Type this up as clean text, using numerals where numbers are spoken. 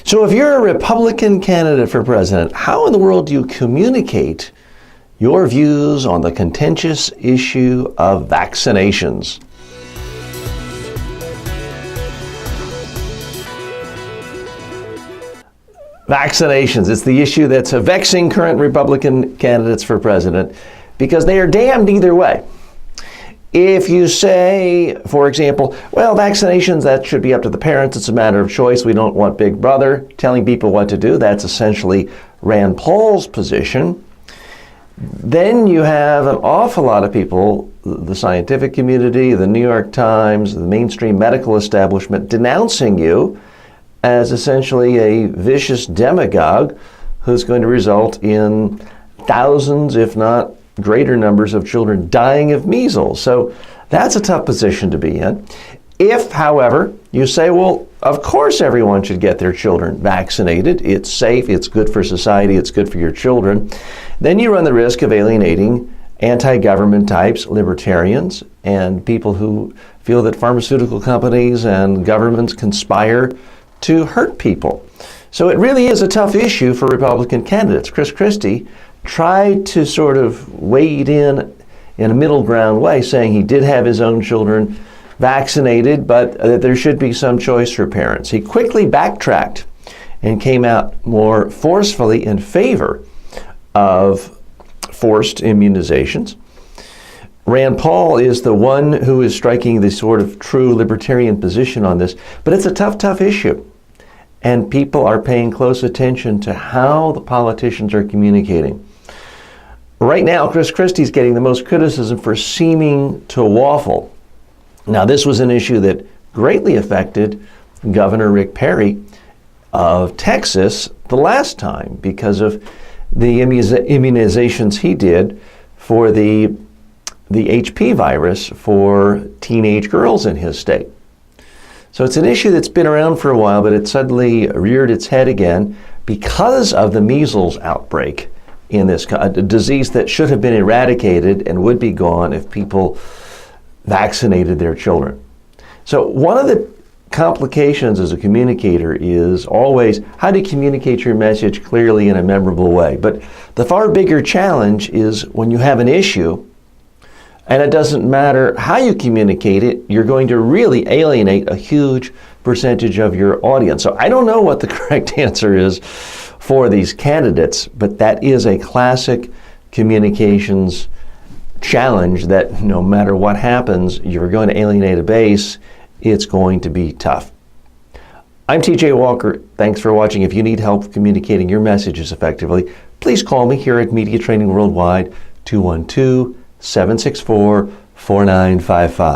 So if you're a Republican candidate for president, how in the world do you communicate your views on the contentious issue of vaccinations? Vaccinations, it's the issue that's vexing current Republican candidates for president because they are damned either way. If you say, for example, well, vaccinations, that should be up to the parents. It's a matter of choice. We don't want Big Brother telling people what to do. That's essentially Rand Paul's position. Then you have an awful lot of people, the scientific community, the New York Times, the mainstream medical establishment, denouncing you as essentially a vicious demagogue who's going to result in thousands, if not greater numbers of children dying of measles. So that's a tough position to be in. If, however, you say, well, of course everyone should get their children vaccinated, it's safe, it's good for society, it's good for your children, then you run the risk of alienating anti-government types, libertarians, and people who feel that pharmaceutical companies and governments conspire to hurt people. So it really is a tough issue for Republican candidates. Chris Christie tried to sort of wade in a middle ground way, saying he did have his own children vaccinated, but that there should be some choice for parents. He quickly backtracked and came out more forcefully in favor of forced immunizations. Rand Paul is the one who is striking the sort of true libertarian position on this, but it's a tough, tough issue. And people are paying close attention to how the politicians are communicating. Right now, Chris Christie's getting the most criticism for seeming to waffle. Now, this was an issue that greatly affected Governor Rick Perry of Texas the last time because of the immunizations he did for the HP virus for teenage girls in his state. So it's an issue that's been around for a while, but it suddenly reared its head again because of the measles outbreak in this disease that should have been eradicated and would be gone if people vaccinated their children. So one of the complications as a communicator is always how do you communicate your message clearly in a memorable way? But the far bigger challenge is when you have an issue and it doesn't matter how you communicate it, you're going to really alienate a huge percentage of your audience. So I don't know what the correct answer is for these candidates, but that is a classic communications challenge that no matter what happens, you're going to alienate a base. It's going to be tough. I'm TJ Walker. Thanks for watching. If you need help communicating your messages effectively, please call me here at Media Training Worldwide, 212-764-4955.